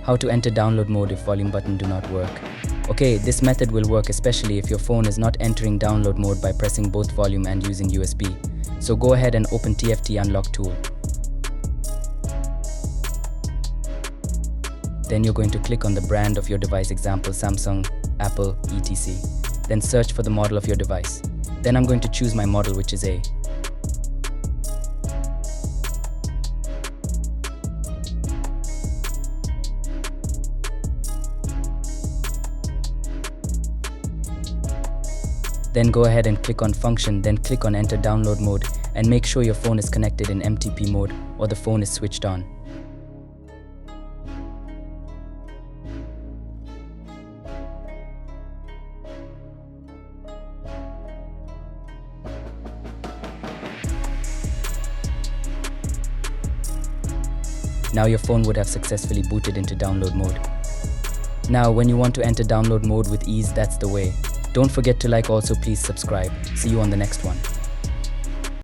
How to enter download mode if volume button do not work. Okay, this method will work especially if your phone is not entering download mode by pressing both volume and using USB. So go ahead and open TFT unlock tool. Then you're going to click on the brand of your device, example Samsung, Apple, etc. Then search for the model of your device. Then I'm going to choose my model, which is A. Then go ahead and click on function, then click on enter download mode and make sure your phone is connected in MTP mode or the phone is switched on. Now your phone would have successfully booted into download mode. Now when you want to enter download mode with ease, that's the way. Don't forget to like, also please subscribe. See you on the next one.